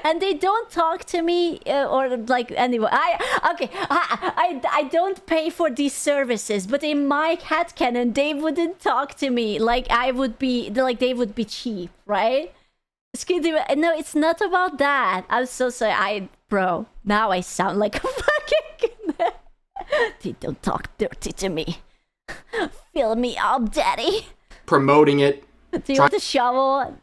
and they don't talk to me or like anyway. I don't pay for these services, but in my headcanon, they wouldn't talk to me like I would be like they would be cheap, right? No, it's not about that. I'm so sorry. Bro, now I sound like a fucking. They don't talk dirty to me. Fill me up, daddy. Promoting it. Do you want a shovel?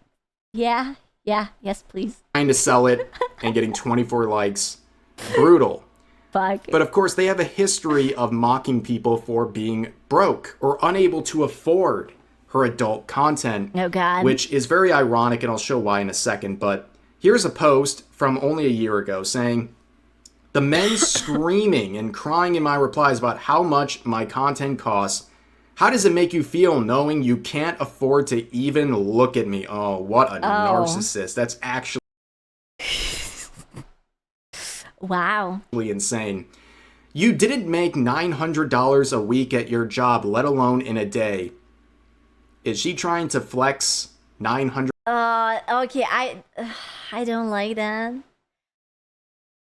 Yeah. Yes, please. Trying to sell it and getting 24 likes. Brutal. Fuck. But of course, they have a history of mocking people for being broke or unable to afford her adult content. Oh, God. Which is very ironic, and I'll show why in a second. But here's a post from only a year ago saying, the men screaming and crying in my replies about how much my content costs. How does it make you feel knowing you can't afford to even look at me? Oh, what a narcissist. That's actually wow. Insane. You didn't make $900 a week at your job, let alone in a day. Is she trying to flex 900? Okay, I don't like that.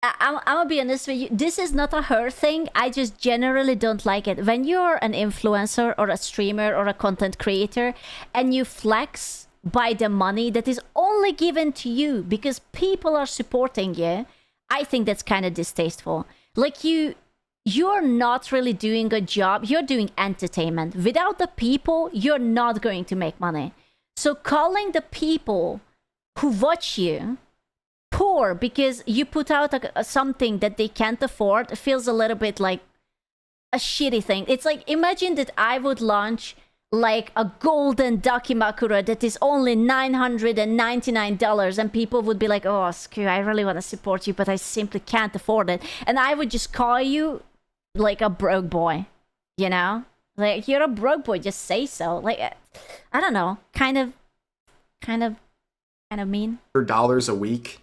I'm gonna be honest with you. This is not a her thing. I just generally don't like it. When you're an influencer or a streamer or a content creator and you flex by the money that is only given to you because people are supporting you, I think that's kind of distasteful. Like you're not really doing a job. You're doing entertainment. Without the people, you're not going to make money. So calling the people who watch you poor because you put out something that they can't afford feels a little bit like a shitty thing. It's like, imagine that I would launch like a golden Dakimakura that is only $999 and people would be like, oh, screw, I really want to support you, but I simply can't afford it. And I would just call you like a broke boy, you know? Like, you're a broke boy, just say so. Like, I don't know, kind of mean. $100 a week.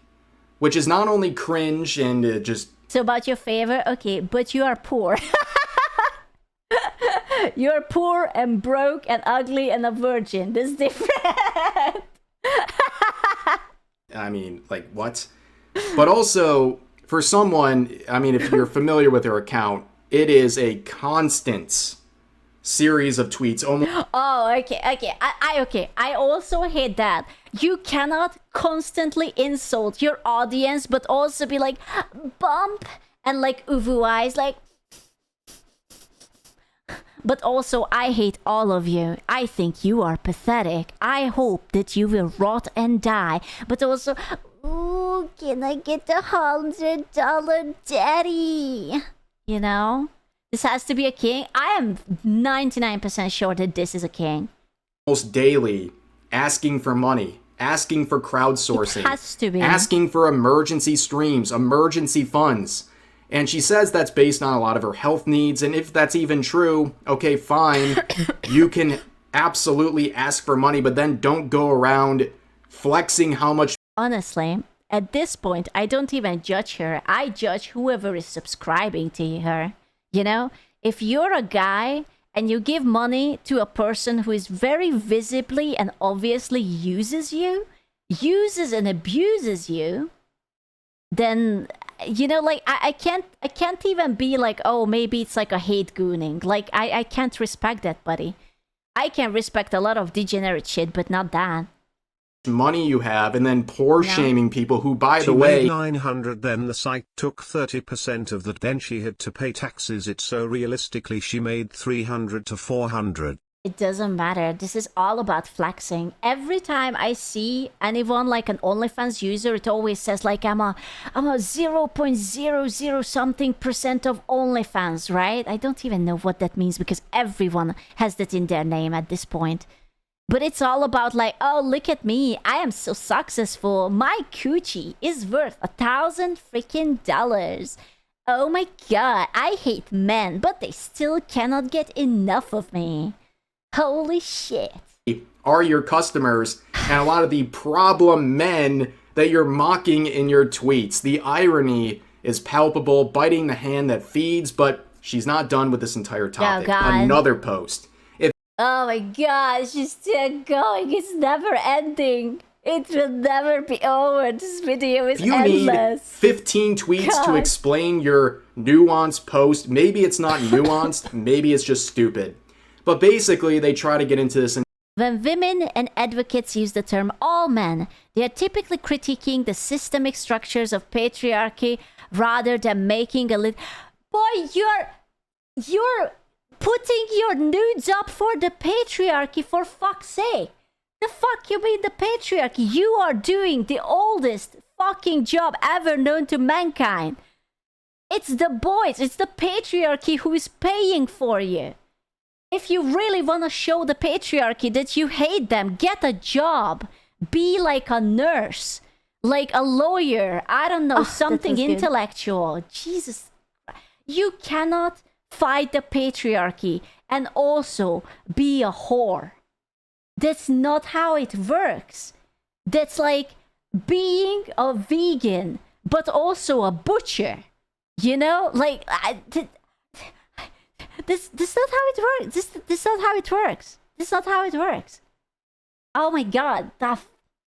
Which is not only cringe and just... So about your favor? Okay, but you are poor. You're poor and broke and ugly and a virgin. This is different. I mean, like, what? But also, for someone, I mean, if you're familiar with her account, it is a constant series of tweets. Oh, okay. I also hate that. You cannot constantly insult your audience, but also be like, bump, and like uvu eyes, like. But also, I hate all of you. I think you are pathetic. I hope that you will rot and die. But also, ooh, can I get the $100 daddy? You know? This has to be a king. I am 99% sure that this is a king. Almost daily, asking for money, asking for crowdsourcing. It has to be. Asking for emergency streams, emergency funds. And she says that's based on a lot of her health needs. And if that's even true, okay, fine. You can absolutely ask for money, but then don't go around flexing how much. Honestly, at this point, I don't even judge her. I judge whoever is subscribing to her. You know, if you're a guy and you give money to a person who is very visibly and obviously uses and abuses you, then, you know, like, I can't even be like, oh, maybe it's like a hate gooning. Like, I can't respect that, buddy. I can respect a lot of degenerate shit, but not that. money you have, and then poor shaming people who, by the She way, made 900, then the site took 30% of that, then she had to pay taxes. It's so realistically she made 300 to 400. It doesn't matter. This is all about flexing. Every time I see anyone like an OnlyFans user, it always says like I'm a 0.00 something percent of OnlyFans, right? I don't even know what that means because everyone has that in their name at this point. But it's all about like, oh, look at me. I am so successful. My coochie is worth $1,000 freaking dollars. Oh my god, I hate men, but they still cannot get enough of me. Holy shit. Are your customers and a lot of the problem men that you're mocking in your tweets. The irony is palpable, biting the hand that feeds, but she's not done with this entire topic. Oh, God. Another post. Oh my god, she's still going. It's never ending. It will never be over. This video is If you endless. need 15 tweets to explain your nuanced post, maybe it's not nuanced, maybe it's just stupid. But basically, they try to get into this. When women and advocates use the term all men, they are typically critiquing the systemic structures of patriarchy rather than making a Boy, you're putting your nudes up for the patriarchy, for fuck's sake. The fuck you mean the patriarchy? You are doing the oldest fucking job ever known to mankind. It's the boys, it's the patriarchy who is paying for you. If you really want to show the patriarchy that you hate them, get a job. Be like a nurse, like a lawyer, I don't know, something intellectual. Jesus. You cannot fight the patriarchy and also be a whore. That's not how it works. That's like being a vegan, but also a butcher. You know, like this is not how it works. This is not how it works. This is not how it works. Oh my god,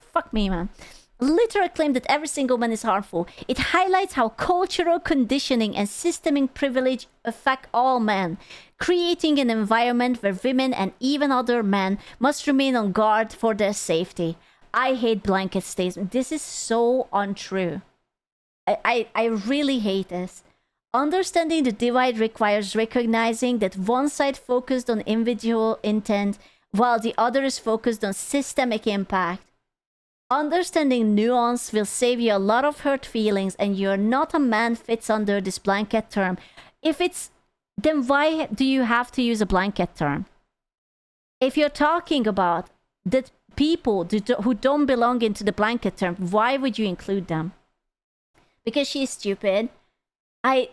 fuck me, man. Literal claim that every single man is harmful. It highlights how cultural conditioning and systemic privilege affect all men, creating an environment where women and even other men must remain on guard for their safety. I hate blanket statements. This is so untrue. I really hate this. Understanding the divide requires recognizing that one side focused on individual intent while the other is focused on systemic impact. Understanding nuance will save you a lot of hurt feelings, and you're not a man fits under this blanket term. If it's, then why do you have to use a blanket term? If you're talking about that people who don't belong into the blanket term, why would you include them? Because she's stupid. I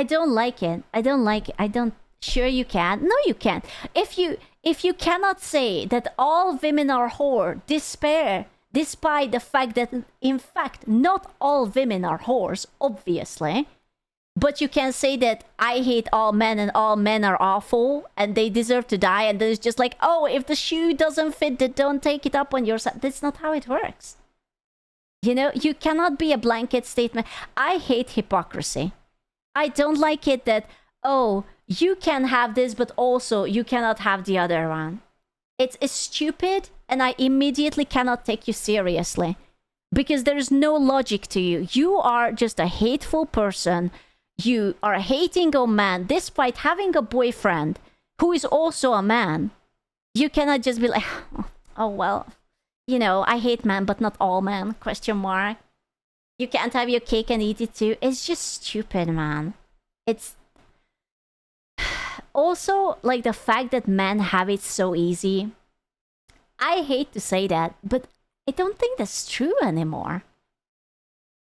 don't like it. I don't like it. I don't. Sure you can. No, you can't. If you cannot say that all women are whore, despite the fact that in fact not all women are whores, obviously, but you can say that I hate all men and all men are awful and they deserve to die, and there's just like, oh, if the shoe doesn't fit, then don't take it up on yourself. That's not how it works. You know, you cannot be a blanket statement. I hate hypocrisy. I don't like it that, oh, you can have this, but also you cannot have the other one. It's stupid, and I immediately cannot take you seriously. Because there is no logic to you. You are just a hateful person. You are hating a man despite having a boyfriend who is also a man. You cannot just be like, oh, well, you know, I hate men, but not all men, question mark. You can't have your cake and eat it too. It's just stupid, man. It's also like the fact that men have it so easy. I hate to say that, but I don't think that's true anymore.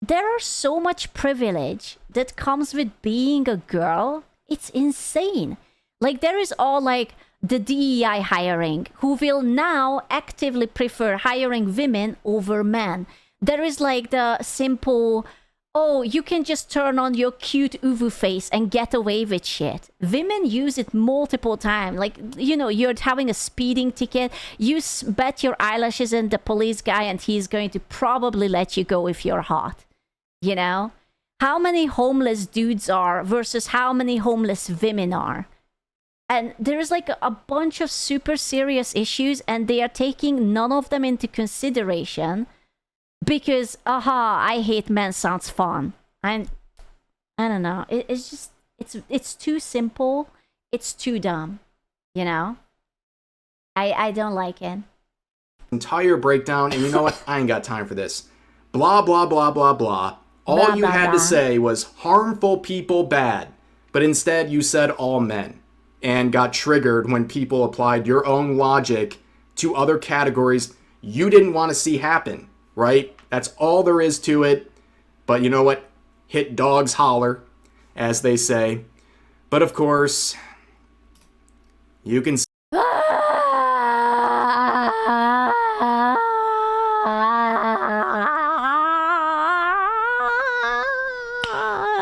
There are so much privilege that comes with being a girl. It's insane. Like there is all like the DEI hiring, who will now actively prefer hiring women over men. There is like the simple, oh, you can just turn on your cute uwu face and get away with shit. Women use it multiple times. Like, you know, you're having a speeding ticket. You bet your eyelashes in the police guy and he's going to probably let you go if you're hot. You know? How many homeless dudes are versus how many homeless women are. And there's like a bunch of super serious issues, and they are taking none of them into consideration because, I hate men sounds fun. I don't know. It's just, it's too simple. It's too dumb, you know? I don't like it. Entire breakdown, and you know what? I ain't got time for this. Blah, blah, blah, blah, blah. All you had to say was harmful people bad, but instead you said all men, and got triggered when people applied your own logic to other categories you didn't want to see happen, right? That's all there is to it. But you know what? Hit dogs holler, as they say. But of course, you can...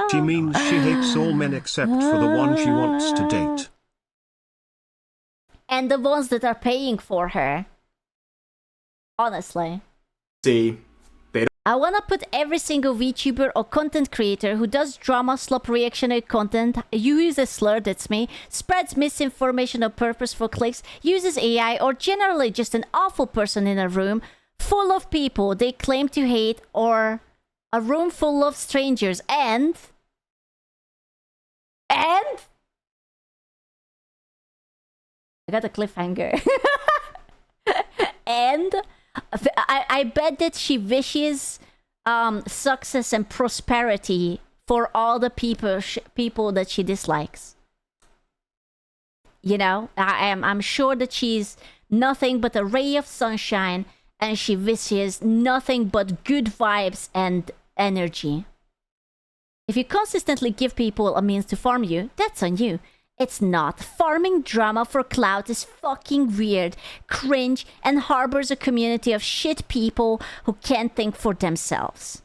She means she hates all men except for the one she wants to date. And the ones that are paying for her. Honestly. See, I wanna put every single VTuber or content creator who does drama, slop, reactionary content, uses a slur, that's me, spreads misinformation on purpose for clicks, uses AI, or generally just an awful person in a room full of people they claim to hate, or a room full of strangers, and I got a cliffhanger. And I bet that she wishes success and prosperity for all the people that she dislikes. You know, I'm sure that she's nothing but a ray of sunshine, and she wishes nothing but good vibes and energy. If you consistently give people a means to farm you, that's on you. It's not. Farming drama for clout is fucking weird, cringe, and harbors a community of shit people who can't think for themselves.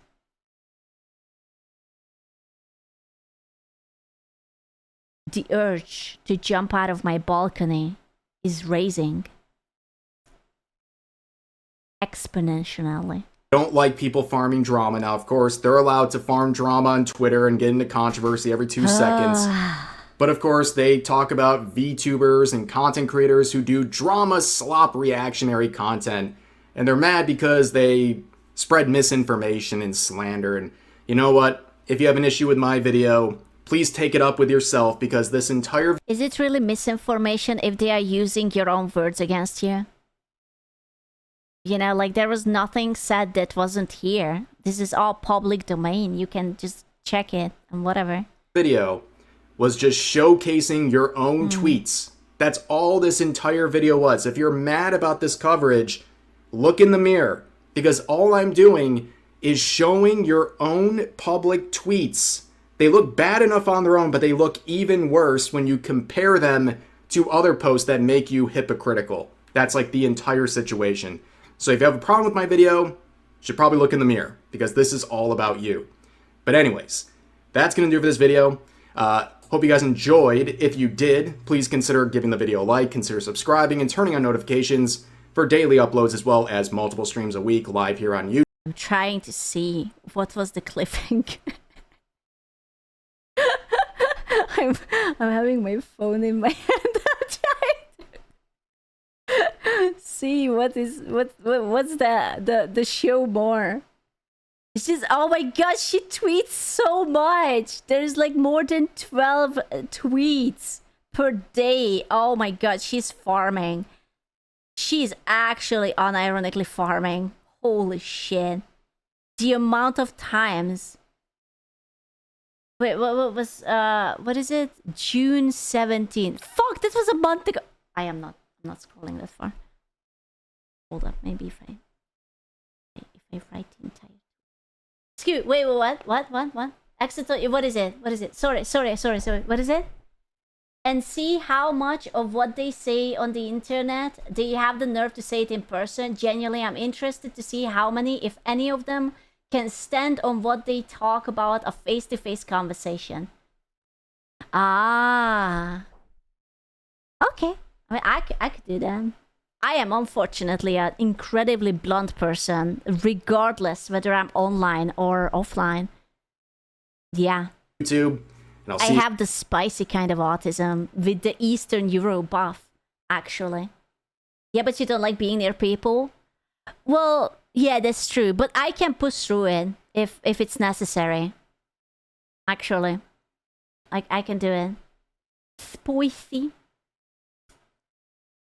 The urge to jump out of my balcony is raising exponentially. Don't like people farming drama. Now, of course, they're allowed to farm drama on Twitter and get into controversy every 2 seconds. But of course, they talk about VTubers and content creators who do drama slop reactionary content. And they're mad because they spread misinformation and slander. And you know what? If you have an issue with my video, please take it up with yourself, because this entire... Is it really misinformation if they are using your own words against you? You know, like there was nothing said that wasn't here. This is all public domain. You can just check it and whatever. Video was just showcasing your own tweets. That's all this entire video was. If you're mad about this coverage, look in the mirror, because all I'm doing is showing your own public tweets. They look bad enough on their own, but they look even worse when you compare them to other posts that make you hypocritical. That's like the entire situation. So if you have a problem with my video, you should probably look in the mirror, because this is all about you. But anyways, that's going to do it for this video. Hope you guys enjoyed. If you did, please consider giving the video a like, consider subscribing, and turning on notifications for daily uploads, as well as multiple streams a week live here on YouTube. I'm trying to see what was the cliffhanger. I'm having my phone in my hand. I'm trying to see what's the show more. It's just, oh my god, she tweets so much. There's like more than 12 tweets per day. Oh my god, she's farming. She's actually unironically farming. Holy shit. The amount of times. Wait, what was, what is it? June 17th. Fuck, that was a month ago. I'm not scrolling that far. Hold up, maybe if I write in type. Excuse, wait, what? Accidentally, what is it? Sorry. What is it? And see how much of what they say on the internet, they have the nerve to say it in person. Genuinely, I'm interested to see how many, if any of them, can stand on what they talk about a face-to-face conversation. Ah. Okay. I mean, I could do that. I am unfortunately an incredibly blunt person, regardless whether I'm online or offline. Yeah. YouTube, And I'll I see. have the spicy kind of autism with the Eastern Euro buff, actually. Yeah, but you don't like being near people? Well, yeah, that's true. But I can push through it if it's necessary. Actually. I can do it. Spicy.